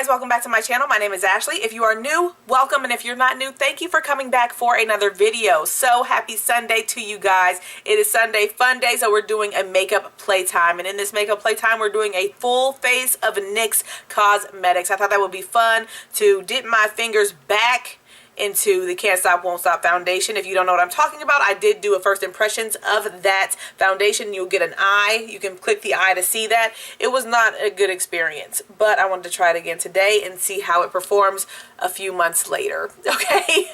guys, welcome back to my channel. My name is Ashley. If you are new, welcome, and if you're not new, thank you for coming back for another video. So happy Sunday to you guys. It is Sunday fun day, so we're doing a makeup playtime, and in this makeup playtime we're doing a full face of NYX cosmetics. I thought that would be fun to dip my fingers back into the Can't Stop Won't Stop foundation. If you don't know what I'm talking about, I did do a first impressions of that foundation. You'll get an eye. You can click the eye to see that. It was not a good experience, but I wanted to try it again today and see how it performs a few months later. Okay.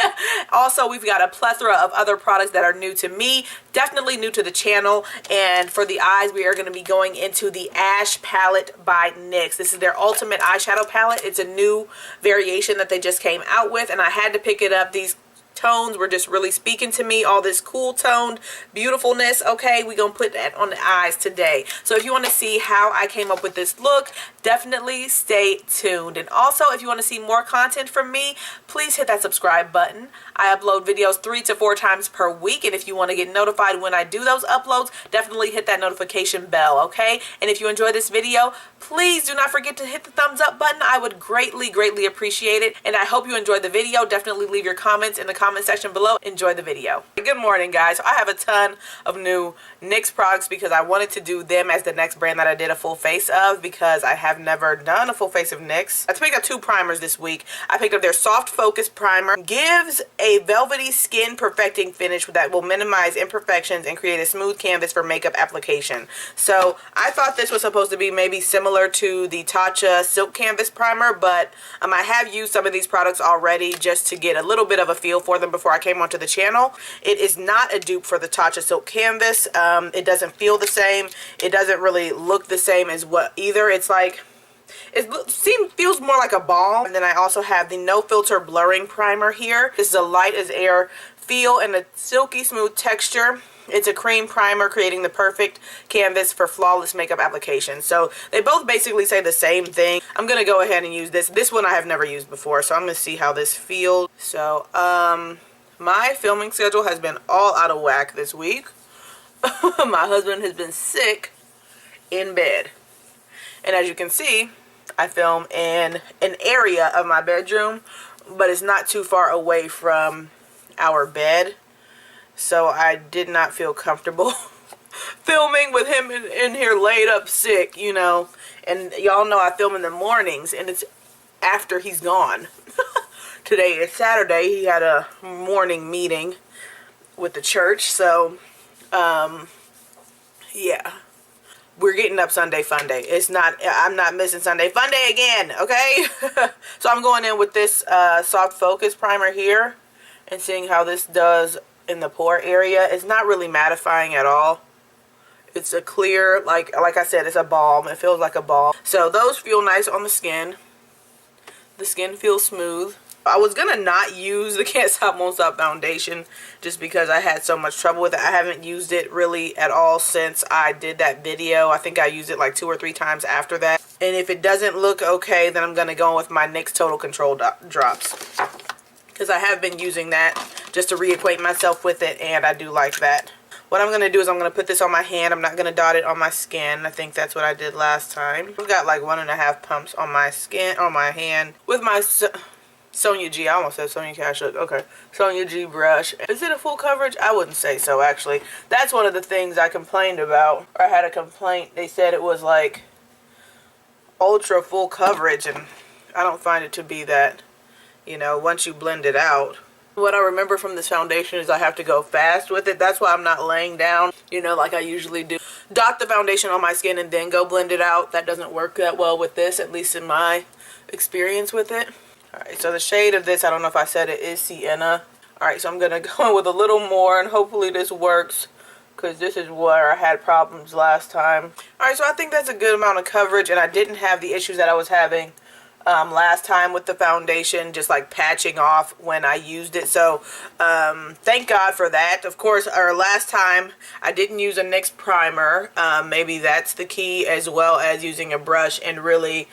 Also, we've got a plethora of other products that are new to me, definitely new to the channel. And for the eyes, we are going to be going into the Ash palette by NYX. This is their Ultimate Eyeshadow Palette. It's a new variation that they just came out with, and I had to pick it up. These tones were just really speaking to me, all this cool toned beautifulness. Okay, we're gonna put that on the eyes today. So if you want to see how I came up with this look, definitely stay tuned. And also, if you want to see more content from me, please hit that subscribe button. I upload videos 3 to 4 times per week, and if you want to get notified when I do those uploads, definitely hit that notification bell. Okay, and if you enjoy this video, please do not forget to hit the thumbs up button. I would greatly appreciate it, and I hope you enjoyed the video. Definitely leave your comments in the comment section below. Enjoy the video. Good morning, guys. I have a ton of new NYX products because I wanted to do them as the next brand that I did a full face of, because I have never done a full face of NYX. I picked up 2 primers this week. I picked up their Soft Focus Primer. Gives a velvety skin perfecting finish that will minimize imperfections and create a smooth canvas for makeup application. So I thought this was supposed to be maybe similar to the Tatcha Silk Canvas Primer, but I have used some of these products already just to get a little bit of a feel for them before I came onto the channel. It is not a dupe for the Tatcha Silk Canvas. It doesn't feel the same. It doesn't really look the same as what either. It's like, feels more like a balm. And then I also have the No Filter Blurring Primer here. This is a light as air feel and a silky smooth texture. It's a cream primer creating the perfect canvas for flawless makeup application. So they both basically say the same thing. I'm going to go ahead and use this. This one I have never used before, so I'm going to see how this feels. So, my filming schedule has been all out of whack this week. My husband has been sick in bed. And as you can see, I film in an area of my bedroom, but it's not too far away from our bed. So I did not feel comfortable filming with him in here laid up sick, you know. And y'all know I film in the mornings, and it's after he's gone. Today is Saturday. He had a morning meeting with the church. So, yeah. We're getting up Sunday fun day. I'm not missing Sunday fun day again, okay? So I'm going in with this Soft Focus Primer here and seeing how this does in the pore area. It's not really mattifying at all. It's a clear, like I said, it's a balm. It feels like a balm. So those feel nice on the skin. The skin feels smooth. I was gonna not use the Can't Stop Won't Stop foundation just because I had so much trouble with it. I haven't used it really at all since I did that video. I think I used it like 2 or 3 times after that. And if it doesn't look okay, then I'm gonna go with my NYX Total Control drops, because I have been using that just to reacquaint myself with it, and I do like that. What I'm going to do is I'm going to put this on my hand. I'm not going to dot it on my skin. I think that's what I did last time. I've got like 1.5 pumps on my skin, on my hand, with my Sonia G. I almost said Sonia Cash. Okay. Sonia G brush. Is it a full coverage? I wouldn't say so, actually. That's one of the things I complained about, or I had a complaint. They said it was like ultra full coverage, and I don't find it to be that. You know, once you blend it out. What I remember from this foundation is I have to go fast with it. That's why I'm not laying down, you know, like I usually do. Dot the foundation on my skin and then go blend it out. That doesn't work that well with this, at least in my experience with it. Alright, so the shade of this, I don't know if I said it, is Sienna. Alright, so I'm going to go in with a little more, and hopefully this works, because this is where I had problems last time. Alright, so I think that's a good amount of coverage, and I didn't have the issues that I was having last time with the foundation, just like patching off when I used it. So thank God for that. Of course, our last time I didn't use a NYX primer. Maybe that's the key, as well as using a brush and really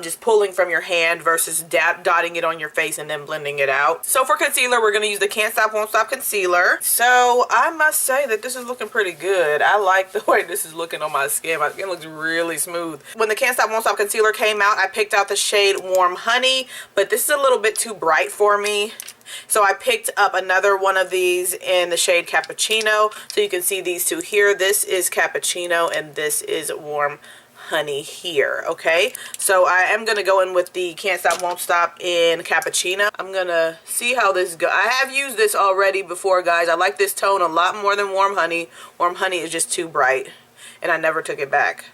just pulling from your hand versus dotting it on your face and then blending it out. So for concealer, we're going to use the Can't Stop Won't Stop concealer. So I must say that this is looking pretty good. I like the way this is looking on my skin. My skin looks really smooth. When the Can't Stop Won't Stop concealer came out, I picked out the shade shade Warm Honey, but this is a little bit too bright for me. So I picked up another one of these in the shade Cappuccino. So you can see these two here. This is Cappuccino and this is Warm Honey here, okay? So I am going to go in with the Can't Stop Won't Stop in Cappuccino. I'm going to see how this goes. I have used this already before, guys. I like this tone a lot more than Warm Honey. Warm Honey is just too bright, and I never took it back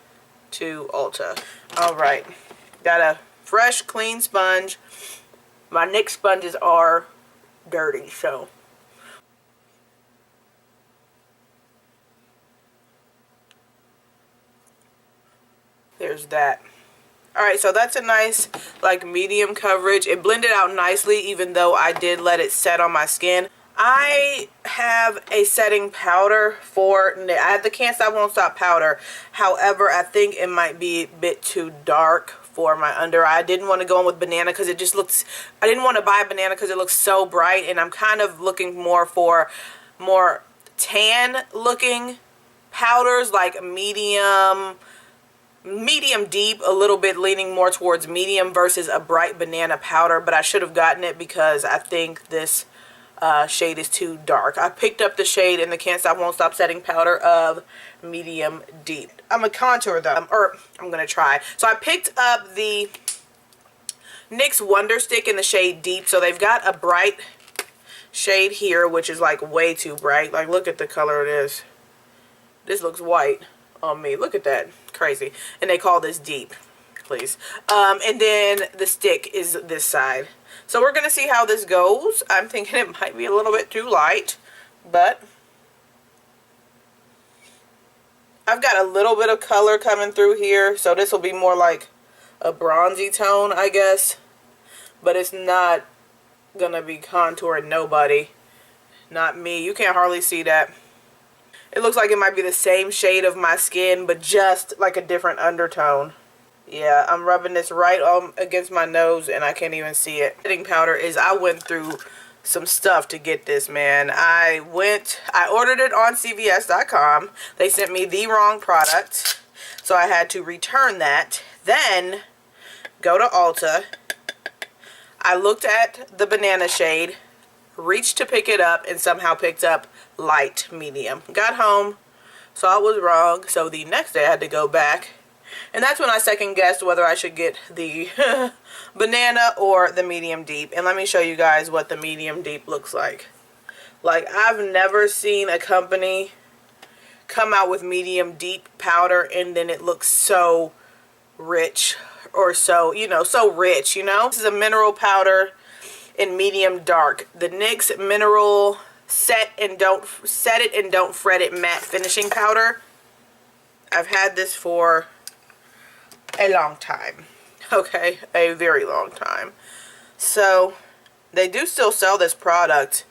to Ulta. Alright, got a fresh, clean sponge. My NYX sponges are dirty, so there's that. Alright, so that's a nice like medium coverage. It blended out nicely even though I did let it set on my skin. I have a setting powder for, I have the Can't Stop Won't Stop powder. However, I think it might be a bit too dark for my under eye. I didn't want to go in with banana because it just looks, I didn't want to buy banana because it looks so bright, and I'm kind of looking more for more tan looking powders, like medium deep, a little bit leaning more towards medium versus a bright banana powder. But I should have gotten it because I think this shade is too dark. I picked up the shade in the Can't Stop Won't Stop setting powder of medium deep. I'm gonna contour them, or I'm gonna try. So I picked up the NYX Wonder Stick in the shade Deep. So they've got a bright shade here, which is like way too bright. Like, look at the color it is. This looks white on me. Look at that. Crazy. And they call this Deep, please. And then the stick is this side. So we're going to see how this goes. I'm thinking it might be a little bit too light, but I've got a little bit of color coming through here. So this will be more like a bronzy tone, I guess. But it's not going to be contouring nobody. Not me. You can't hardly see that. It looks like it might be the same shade of my skin, but just like a different undertone. Yeah, I'm rubbing this right against my nose and I can't even see it. Setting powder is, I went through some stuff to get this, man. I ordered it on CVS.com. They sent me the wrong product, so I had to return that. Then go to Ulta. I looked at the banana shade, reached to pick it up, and somehow picked up light medium. Got home, saw it was wrong, so the next day I had to go back. And that's when I second guessed whether I should get the banana or the medium deep. And let me show you guys what the medium deep looks like. Like, I've never seen a company come out with medium deep powder and then it looks so rich, or so, you know, so rich, you know. This is a mineral powder in medium dark. The NYX Mineral Set It and Don't Fret It Matte Finishing Powder. I've had this for a long time, okay, a very long time. So they do still sell this product.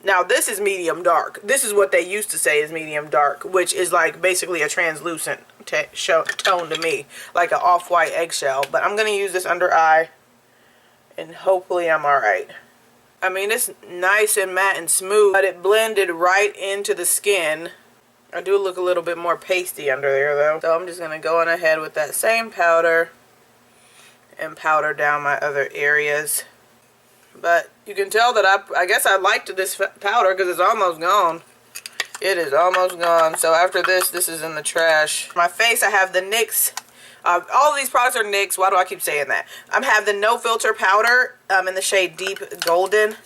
Now this is medium dark. This is what they used to say is medium dark, which is like basically a translucent tone to me, like an off-white eggshell. But I'm gonna use this under eye and hopefully I'm alright. I mean, it's nice and matte and smooth, but it blended right into the skin. I do look a little bit more pasty under there though. So I'm just going to go on ahead with that same powder and powder down my other areas. But you can tell that I guess I liked this powder because it's almost gone. It is almost gone. So after this is in the trash. My face, I have the NYX. All of these products are NYX. Why do I keep saying that? I have the No Filter powder in the shade Deep Golden.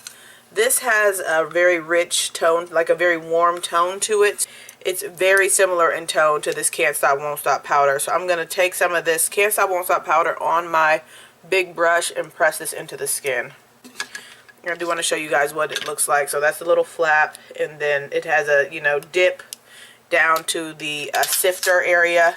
This has a very rich tone, like a very warm tone to it. It's very similar in tone to this Can't Stop Won't Stop powder. So I'm going to take some of this Can't Stop Won't Stop powder on my big brush and press this into the skin. I do want to show you guys what it looks like. So that's a little flap, and then it has a, you know, dip down to the sifter area.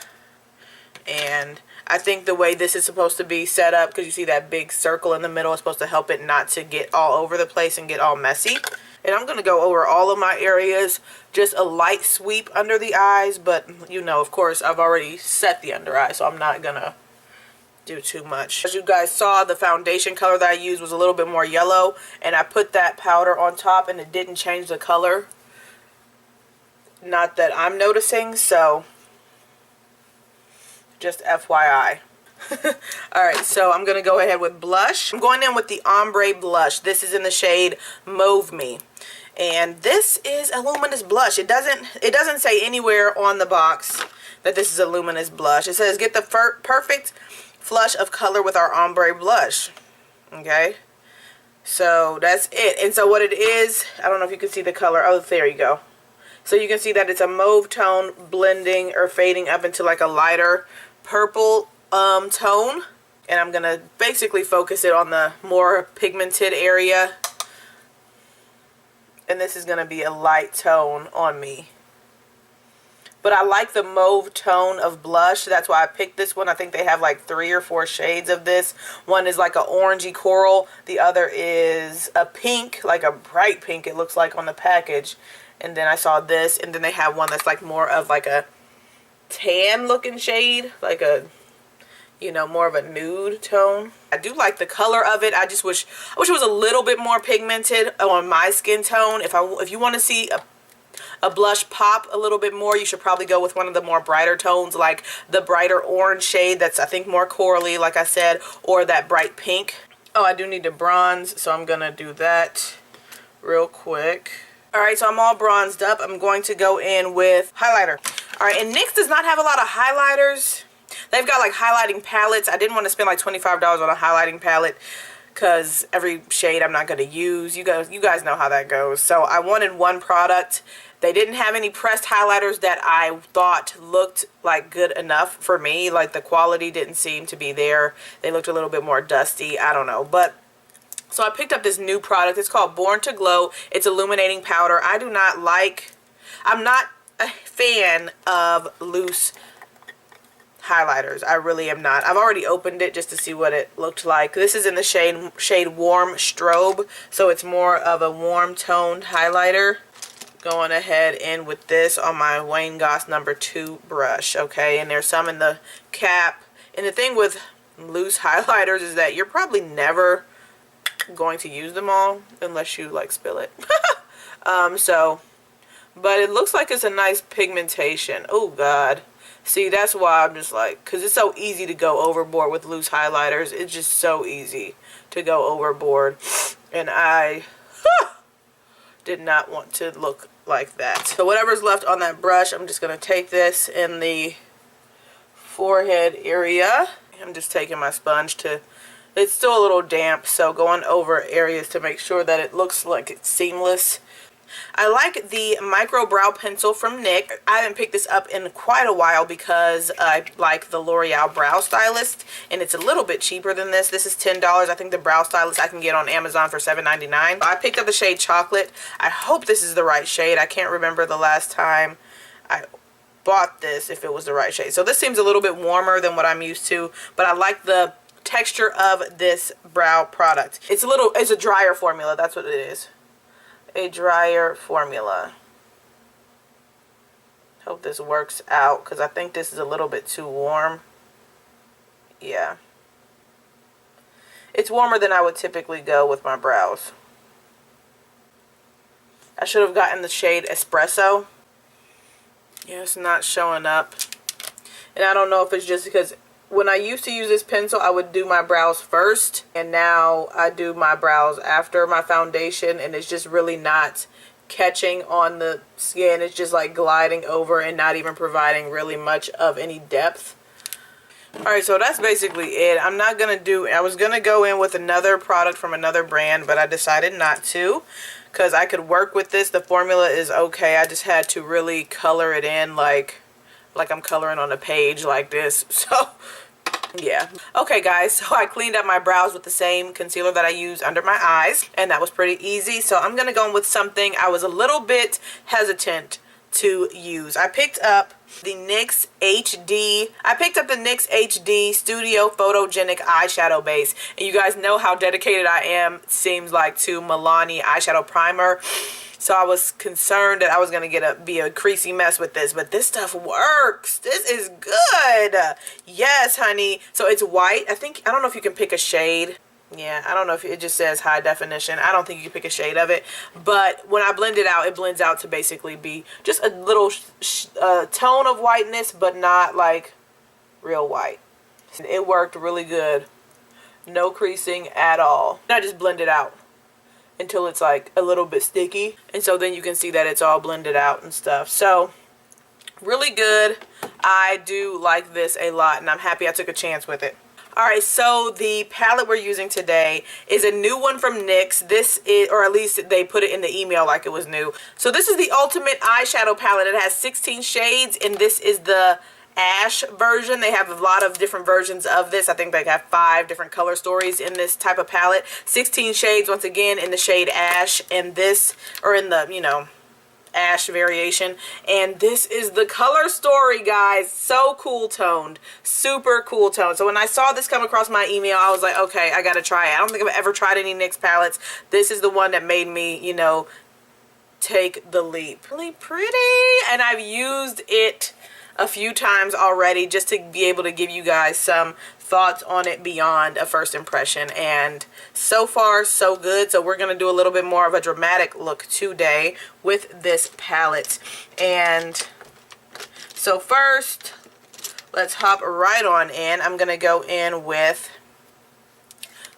And I think the way this is supposed to be set up, because you see that big circle in the middle, is supposed to help it not to get all over the place and get all messy. And I'm going to go over all of my areas, just a light sweep under the eyes, but you know, of course, I've already set the under eye, so I'm not going to do too much. As you guys saw, the foundation color that I used was a little bit more yellow, and I put that powder on top and it didn't change the color. Not that I'm noticing, so just FYI. Alright, so I'm going to go ahead with blush. I'm going in with the Ombre blush. This is in the shade Mauve Me. And this is a luminous blush. It doesn't say anywhere on the box that this is a luminous blush. It says get the perfect flush of color with our Ombre blush. Okay? So that's it. And so what it is, I don't know if you can see the color. Oh, there you go. So you can see that it's a mauve tone blending or fading up into like a lighter purple tone. And I'm going to basically focus it on the more pigmented area. And this is going to be a light tone on me. But I like the mauve tone of blush. That's why I picked this one. I think they have like 3 or 4 shades of this. One is like a orangey coral. The other is a pink, like a bright pink it looks like on the package. And then I saw this. And then they have one that's like more of like a tan looking shade. Like a, you know, more of a nude tone. I do like the color of it. I wish it was a little bit more pigmented on my skin tone. If you want to see a blush pop a little bit more, you should probably go with one of the more brighter tones, like the brighter orange shade that's I think more corally, like I said, or that bright pink. Oh, I do need to bronze, so I'm gonna do that real quick. Alright, so I'm all bronzed up. I'm going to go in with highlighter. Alright, and NYX does not have a lot of highlighters. They've got like highlighting palettes. I didn't want to spend like $25 on a highlighting palette because every shade I'm not going to use. You guys know how that goes. So I wanted one product. They didn't have any pressed highlighters that I thought looked like good enough for me. Like the quality didn't seem to be there. They looked a little bit more dusty. I don't know. But so I picked up this new product. It's called Born to Glow. It's illuminating powder. I'm not a fan of loose highlighters. I really am not. I've already opened it just to see what it looked like. This is in the shade Warm Strobe. So it's more of a warm toned highlighter. Going ahead in with this on my Wayne Goss number 2 brush, okay? And there's some in the cap. And the thing with loose highlighters is that you're probably never going to use them all unless you like spill it. But it looks like it's a nice pigmentation. Oh God. See, that's why I'm just like, because it's so easy to go overboard with loose highlighters. It's just so easy to go overboard. And I did not want to look like that. So whatever's left on that brush, I'm just going to take this in the forehead area. I'm just taking my sponge to, it's still a little damp, so going over areas to make sure that it looks like it's seamless. I like the micro brow pencil from NYX. I haven't picked this up in quite a while because I like the L'Oreal Brow Stylist, and it's a little bit cheaper than this. This is $10. I think the Brow Stylist I can get on Amazon for $7.99. I picked up the shade Chocolate. I hope this is the right shade. I can't remember the last time I bought this if it was the right shade. So this seems a little bit warmer than what I'm used to, but I like the texture of this brow product. It's a drier formula. That's what it is. A drier formula. Hope this works out because I think this is a little bit too warm. Yeah. It's warmer than I would typically go with my brows. I should have gotten the shade Espresso. Yeah, it's not showing up. And I don't know if it's just because when I used to use this pencil, I would do my brows first, and now I do my brows after my foundation, and it's just really not catching on the skin. It's just like gliding over and not even providing really much of any depth. Alright, so that's basically it. I was going to go in with another product from another brand, but I decided not to because I could work with this. The formula is okay. I just had to really color it in like I'm coloring on a page like this. So yeah. Okay guys, so I cleaned up my brows with the same concealer that I use under my eyes, and that was pretty easy. So I'm gonna go in with something I was a little bit hesitant to use. I picked up the NYX HD. I picked up the NYX HD Studio Photogenic Eyeshadow Base. And you guys know how dedicated I am, it seems like, to Milani eyeshadow primer. So I was concerned that I was going to be a creasy mess with this, but this stuff works. This is good. Yes, honey. So it's white. I don't know if you can pick a shade. Yeah, I don't know if it just says high definition. I don't think you can pick a shade of it. But when I blend it out, it blends out to basically be just a little tone of whiteness, but not like real white. It worked really good. No creasing at all. I just blend it out until it's like a little bit sticky. And so then you can see that it's all blended out and stuff. So really good. I do like this a lot and I'm happy I took a chance with it. Alright, so the palette we're using today is a new one from NYX. This is, or at least they put it in the email like it was new. So this is the Ultimate Eyeshadow Palette. It has 16 shades and this is the Ash version. They have a lot of different versions of this. I think they have 5 different color stories in this type of palette. 16 shades once again in the shade Ash, and this, or in the, you know, Ash variation. And this is the color story, guys. So cool toned, super cool toned. So when I saw this come across my email, I was like, okay, I gotta try it. I don't think I've ever tried any NYX palettes. This is the one that made me, you know, take the leap. Really pretty, and I've used it a few times already just to be able to give you guys some thoughts on it beyond a first impression, and so far so good. So we're going to do a little bit more of a dramatic look today with this palette. And so first, let's hop right on in. I'm going to go in with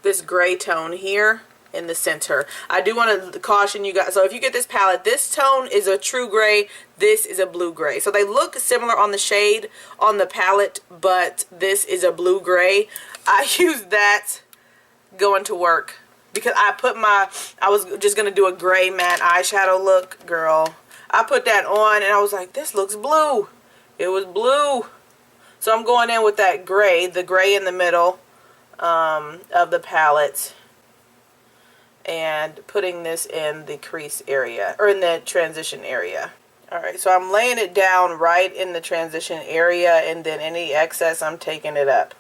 this gray tone here in the center. I do want to caution you guys, so if you get this palette, this tone is a true gray, this is a blue gray. So they look similar on the shade on the palette, but this is a blue gray. I used that going to work because I was just going to do a gray matte eyeshadow look, girl. I put that on and I was like, this looks blue. It was blue. So I'm going in with that gray, the gray in the middle of the palette, and putting this in the crease area, or in the transition area. Alright, so I'm laying it down right in the transition area, and then any excess I'm taking it up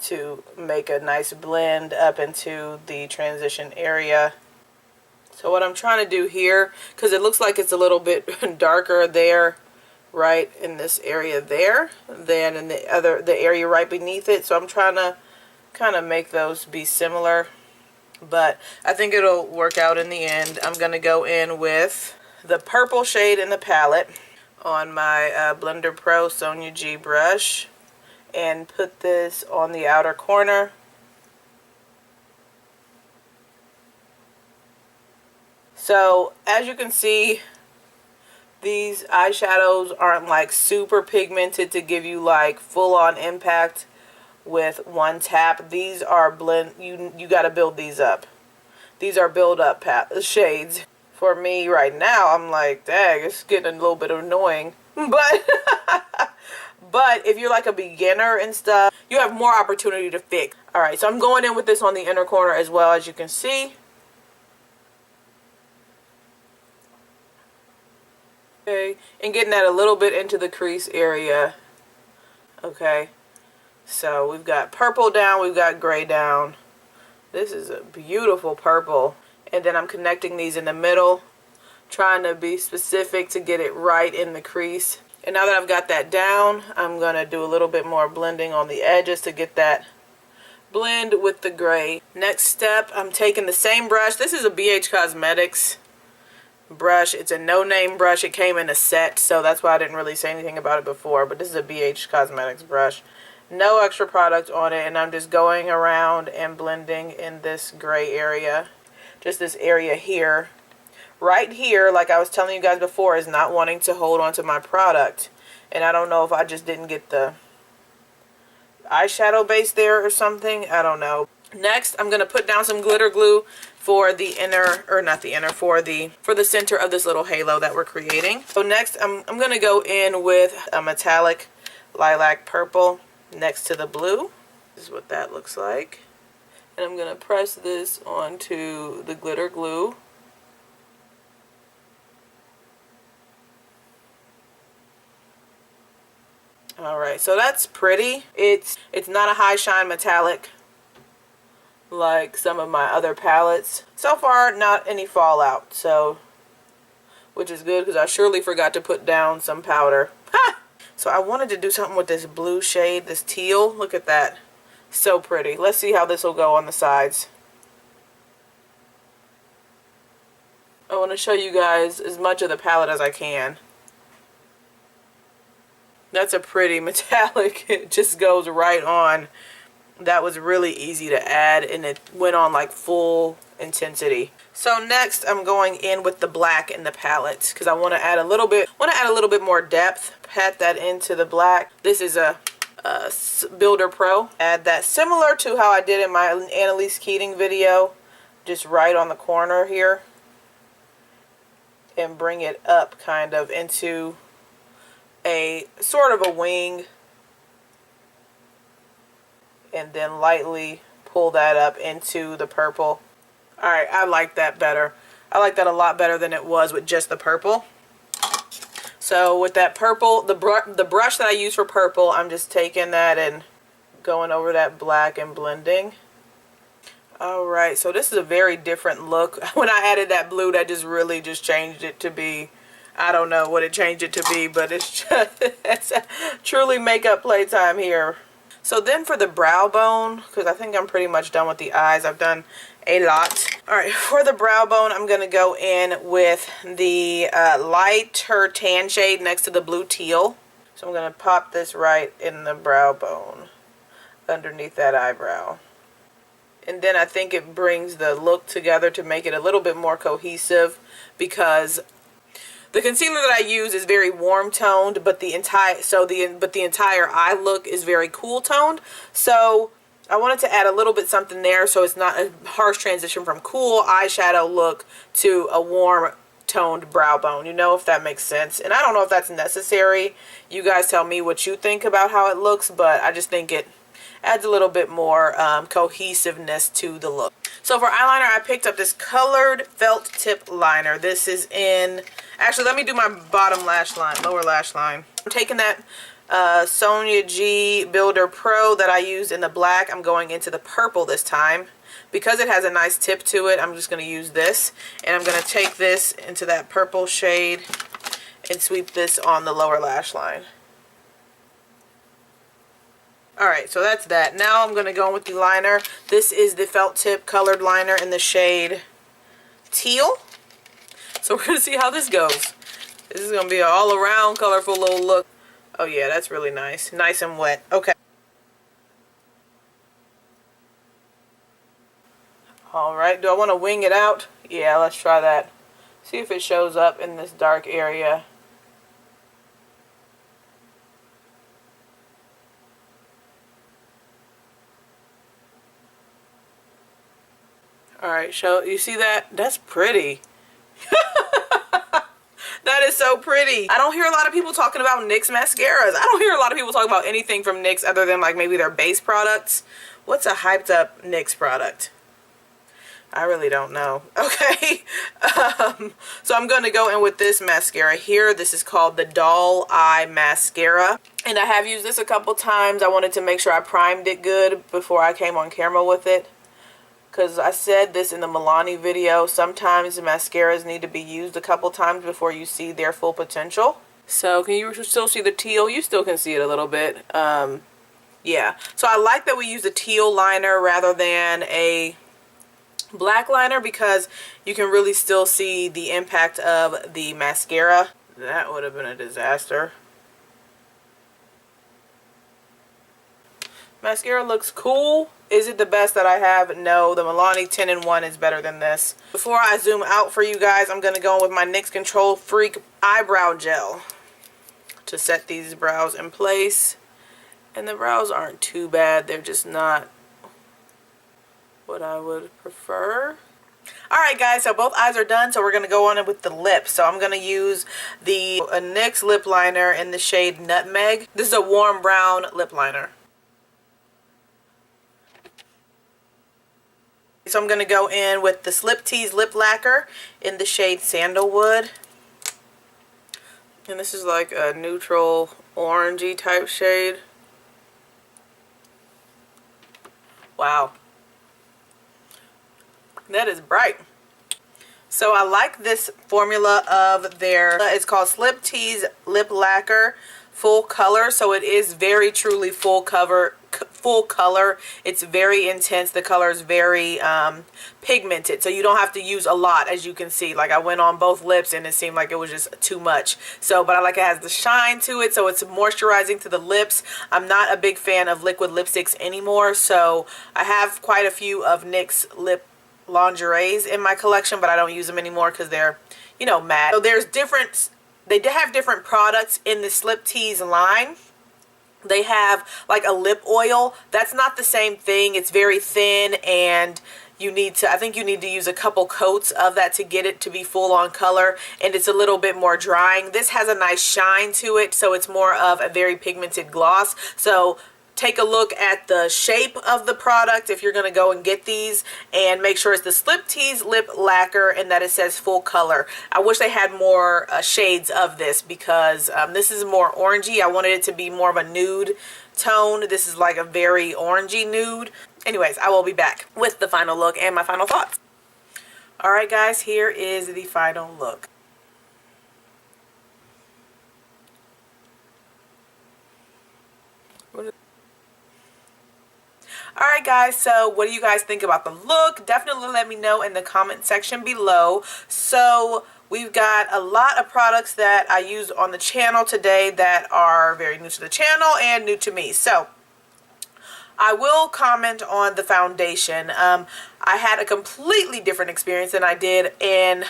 to make a nice blend up into the transition area. So what I'm trying to do here, because it looks like it's a little bit darker there, right in this area there, than in the area right beneath it. So I'm trying to kind of make those be similar, but I think it'll work out in the end. I'm going to go in with the purple shade in the palette on my Blender Pro Sonia G brush and put this on the outer corner. So as you can see, these eyeshadows aren't like super pigmented to give you like full-on impact with one tap. These are you got to build these up. These are build up shades. For me right now, I'm like, dang, it's getting a little bit annoying. But but if you're like a beginner and stuff, you have more opportunity to fix. Alright, so I'm going in with this on the inner corner as well, as you can see. Okay, and getting that a little bit into the crease area. Okay. So we've got purple down, we've got gray down. This is a beautiful purple. And then I'm connecting these in the middle, trying to be specific to get it right in the crease. And now that I've got that down, I'm going to do a little bit more blending on the edges to get that blend with the gray. Next step, I'm taking the same brush. This is a BH Cosmetics brush. It's a no-name brush. It came in a set, so that's why I didn't really say anything about it before. But this is a BH Cosmetics brush. No extra product on it, and I'm just going around and blending in this gray area. Just this area here. Right here, like I was telling you guys before, is not wanting to hold on to my product. And I don't know if I just didn't get the eyeshadow base there or something. I don't know. Next, I'm going to put down some glitter glue for the inner, or not the inner, for the center of this little halo that we're creating. So next, I'm going to go in with a metallic lilac purple next to the blue. This is what that looks like. And I'm going to press this onto the glitter glue. Alright, so that's pretty. It's not a high shine metallic like some of my other palettes. So far, not any fallout, so, which is good because I surely forgot to put down some powder. Ha! So I wanted to do something with this blue shade, this teal. Look at that. So pretty. Let's see how this will go on the sides. I want to show you guys as much of the palette as I can. That's a pretty metallic. It just goes right on. That was really easy to add, and it went on like full intensity. So next I'm going in with the black in the palette because I want to add a little bit more depth. Pat that into the black. This is a Builder Pro. Add that similar to how I did in my Annalise Keating video, just right on the corner here, and bring it up kind of into a sort of a wing, and then lightly pull that up into the purple. Alright, I like that better. I like that a lot better than it was with just the purple. So with that purple, the brush that I use for purple, I'm just taking that and going over that black and blending. Alright, so this is a very different look. When I added that blue, that just really just changed it to be, I don't know what it changed it to be, but it's just it's truly makeup playtime here. So then for the brow bone, because I think I'm pretty much done with the eyes. I've done a lot. Alright, for the brow bone, I'm going to go in with the lighter tan shade next to the blue teal. So I'm going to pop this right in the brow bone underneath that eyebrow. And then I think it brings the look together to make it a little bit more cohesive, because the concealer that I use is very warm toned, but the entire eye look is very cool toned. So I wanted to add a little bit something there so it's not a harsh transition from cool eyeshadow look to a warm toned brow bone, you know, if that makes sense. And I don't know if that's necessary. You guys tell me what you think about how it looks, but I just think it adds a little bit more cohesiveness to the look. So for eyeliner, I picked up this colored felt tip liner. This is in, actually let me do my bottom lash line, lower lash line. I'm taking that Sonia G Builder Pro that I used in the black. I'm going into the purple this time. Because it has a nice tip to it, I'm just going to use this. And I'm going to take this into that purple shade and sweep this on the lower lash line. Alright, so that's that. Now I'm going to go in with the liner. This is the felt tip colored liner in the shade Teal. So we're going to see how this goes. This is going to be an all around colorful little look. Oh yeah, that's really nice. Nice and wet. Okay. Alright, do I want to wing it out? Yeah, let's try that. See if it shows up in this dark area. Alright, so you see that? That's pretty. That is so pretty. I don't hear a lot of people talking about NYX mascaras. I don't hear a lot of people talk about anything from NYX other than like maybe their base products. What's a hyped up NYX product? I really don't know. Okay. So I'm going to go in with this mascara here. This is called the Doll Eye Mascara. And I have used this a couple times. I wanted to make sure I primed it good before I came on camera with it. Because I said this in the Milani video, sometimes the mascaras need to be used a couple times before you see their full potential. So can you still see the teal? You still can see it a little bit. Yeah. So I like that we use a teal liner rather than a black liner, because you can really still see the impact of the mascara. That would have been a disaster. Mascara looks cool. Is it the best that I have? No, the Milani 10-in-1 is better than this. Before I zoom out for you guys, I'm going to go in with my NYX Control Freak Eyebrow Gel to set these brows in place. And the brows aren't too bad. They're just not what I would prefer. Alright guys, so both eyes are done, so we're going to go on with the lips. So I'm going to use the NYX lip liner in the shade Nutmeg. This is a warm brown lip liner. So I'm going to go in with the Slip Tease Lip Lacquer in the shade Sandalwood. And this is like a neutral orangey type shade. Wow. That is bright. So I like this formula of their, it's called Slip Tease Lip Lacquer Full Color. So it is very truly full cover full color. It's very intense. The color is very pigmented, so you don't have to use a lot, as you can see. Like, I went on both lips and it seemed like it was just too much. So, but I like it has the shine to it, so it's moisturizing to the lips. I'm not a big fan of liquid lipsticks anymore, so I have quite a few of NYX lip lingeries in my collection, but I don't use them anymore because they're, you know, matte. So there's different, they have different products in the Slip Tease line. They have like a lip oil. That's not the same thing. It's very thin, and you need to, I think you need to use a couple coats of that to get it to be full on color, and it's a little bit more drying. This has a nice shine to it, so it's more of a very pigmented gloss. So take a look at the shape of the product if you're going to go and get these, and make sure it's the Slip Tease lip lacquer and that it says full color. I wish they had more shades of this, because this is more orangey. I wanted it to be more of a nude tone. This is like a very orangey nude. Anyways, I will be back with the final look and my final thoughts. Alright guys, here is the final look. Alright guys, so what do you guys think about the look? Definitely let me know in the comment section below. So we've got a lot of products that I use on the channel today that are very new to the channel and new to me. So I will comment on the foundation. I had a completely different experience than I did in,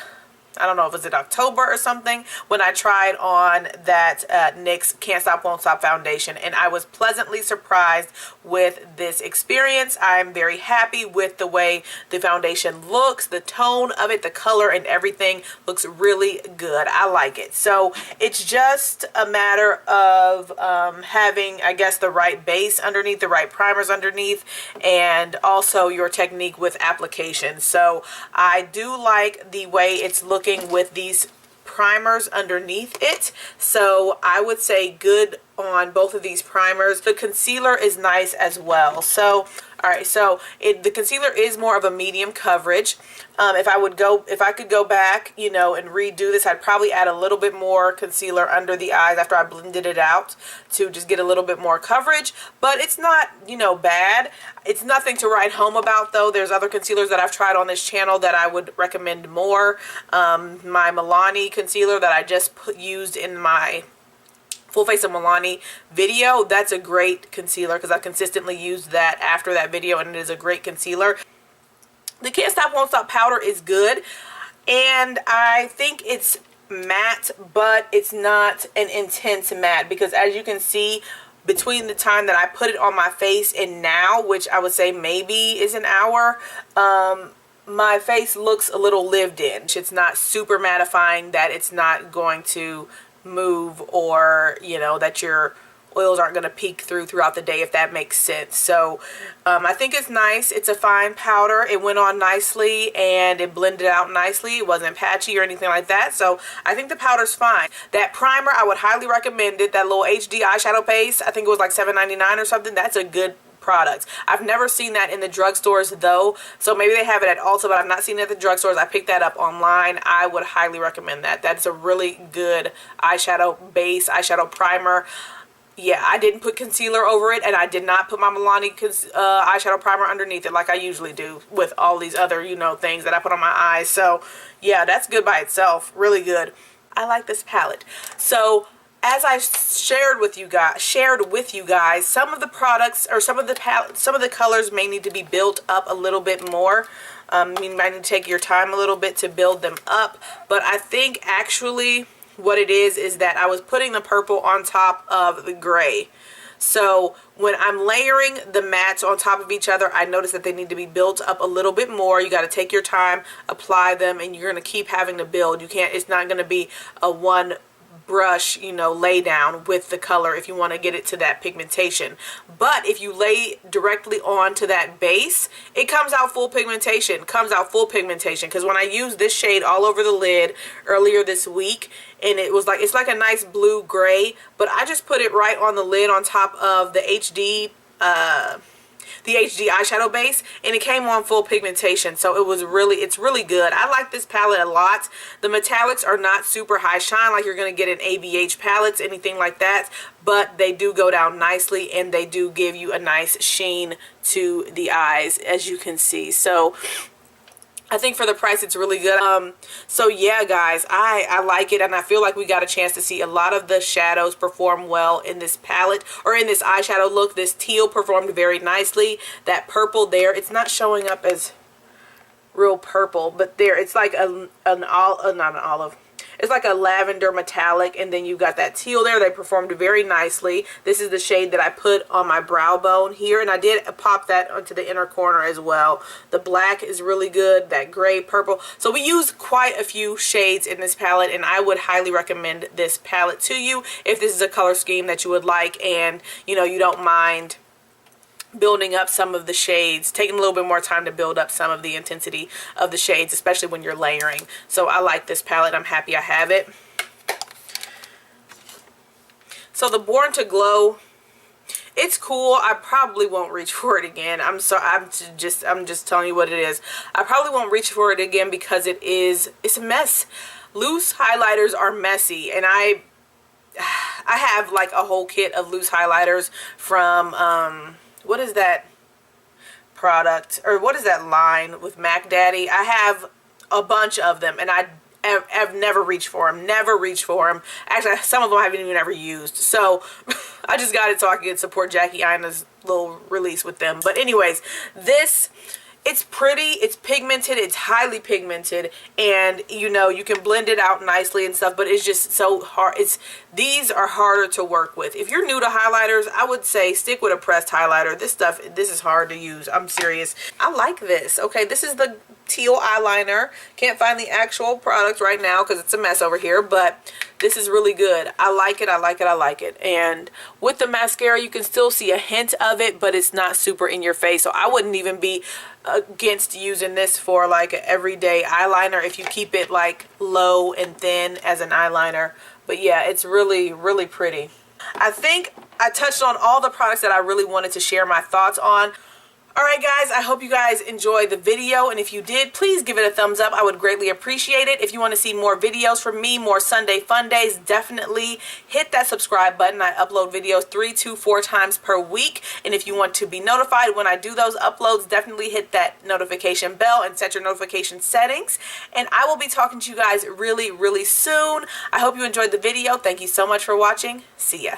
I don't know if it was in October or something, when I tried on that NYX Can't Stop Won't Stop foundation, and I was pleasantly surprised with this experience. I'm very happy with the way the foundation looks, the tone of it, the color and everything looks really good. I like it. So it's just a matter of having, I guess, the right base underneath, the right primers underneath, and also your technique with application. So I do like the way it's looking with these primers underneath it, so I would say good on both of these primers. The concealer is nice as well. So alright, so the concealer is more of a medium coverage. If I could go back, you know, and redo this, I'd probably add a little bit more concealer under the eyes after I blended it out to just get a little bit more coverage. But it's not, you know, bad. It's nothing to write home about, though. There's other concealers that I've tried on this channel that I would recommend more. My Milani concealer that I just used in my Full Face of Milani video, that's a great concealer because I consistently used that after that video, and it is a great concealer. The Can't Stop Won't Stop powder is good, and I think it's matte, but it's not an intense matte, because as you can see, between the time that I put it on my face and now, which I would say maybe is an hour, my face looks a little lived in. It's not super mattifying that it's not going to move, or, you know, that your oils aren't going to peek throughout the day, if that makes sense. So I think it's nice. It's a fine powder. It went on nicely and it blended out nicely. It wasn't patchy or anything like that, so I think the powder's fine. That primer, I would highly recommend it. That little HD eyeshadow base, I think it was like $7.99 or something. That's a good product. I've never seen that in the drugstores though, so maybe they have it at Ulta, but I've not seen it at the drugstores. I picked that up online. I would highly recommend that. That's a really good eyeshadow base, eyeshadow primer. Yeah, I didn't put concealer over it, and I did not put my Milani eyeshadow primer underneath it like I usually do with all these other, you know, things that I put on my eyes. So yeah, that's good by itself. Really good. I like this palette. So as I shared with you guys, some of the products, or some of the colors may need to be built up a little bit more. You might need to take your time a little bit to build them up, but I think actually what it is that I was putting the purple on top of the gray. So when I'm layering the mattes on top of each other, I notice that they need to be built up a little bit more. You got to take your time, apply them, and you're going to keep having to build. You can't, it's not going to be a one brush, you know, lay down with the color if you want to get it to that pigmentation. But if you lay directly onto that base, it comes out full pigmentation. Because when I used this shade all over the lid earlier this week, and it was like, it's like a nice blue gray, but I just put it right on the lid on top of the HD the HD eyeshadow base, and it came on full pigmentation, so it's really good. I like this palette a lot. The metallics are not super high shine like you're going to get in ABH palettes, anything like that, but they do go down nicely and they do give you a nice sheen to the eyes, as you can see. So I think for the price it's really good. So yeah guys, I like it, and I feel like we got a chance to see a lot of the shadows perform well in this palette, or in this eyeshadow look. This teal performed very nicely. That purple there, it's not showing up as real purple, but there it's like not an olive. It's like a lavender metallic, and then you got that teal there. They performed very nicely. This is the shade that I put on my brow bone here, and I did pop that onto the inner corner as well. The black is really good, that gray, purple. So we used quite a few shades in this palette, and I would highly recommend this palette to you if this is a color scheme that you would like, and you know, you don't mind building up some of the shades, taking a little bit more time to build up some of the intensity of the shades, especially when you're layering. So I like this palette. I'm happy I have it. So the Born to Glow, it's cool. I probably won't reach for it again. I'm just telling you what it is. I probably won't reach for it again because it's a mess. Loose highlighters are messy, and I have like a whole kit of loose highlighters from what is that product, or what is that line with Mac Daddy? I have a bunch of them, and I've never reached for them. Actually, some of them I haven't even ever used. So I just got it so I could support Jackie Aina's little release with them. But anyways, this, it's pretty, it's pigmented, it's highly pigmented, and you know, you can blend it out nicely and stuff, but it's just so hard. These are harder to work with. If you're new to highlighters, I would say stick with a pressed highlighter. This is hard to use. I'm serious. I like this. Okay, this is the teal eyeliner. Can't find the actual product right now because it's a mess over here, but this is really good. I like it, I like it, I like it. And with the mascara, you can still see a hint of it, but it's not super in your face, so I wouldn't even be against using this for like an everyday eyeliner if you keep it like low and thin as an eyeliner. But yeah, it's really, really pretty. I think I touched on all the products that I really wanted to share my thoughts on. Alright guys, I hope you guys enjoyed the video, and if you did, please give it a thumbs up. I would greatly appreciate it. If you want to see more videos from me, more Sunday fun days, definitely hit that subscribe button. I upload videos 3 to 4 times per week, and if you want to be notified when I do those uploads, definitely hit that notification bell and set your notification settings, and I will be talking to you guys really, really soon. I hope you enjoyed the video. Thank you so much for watching. See ya.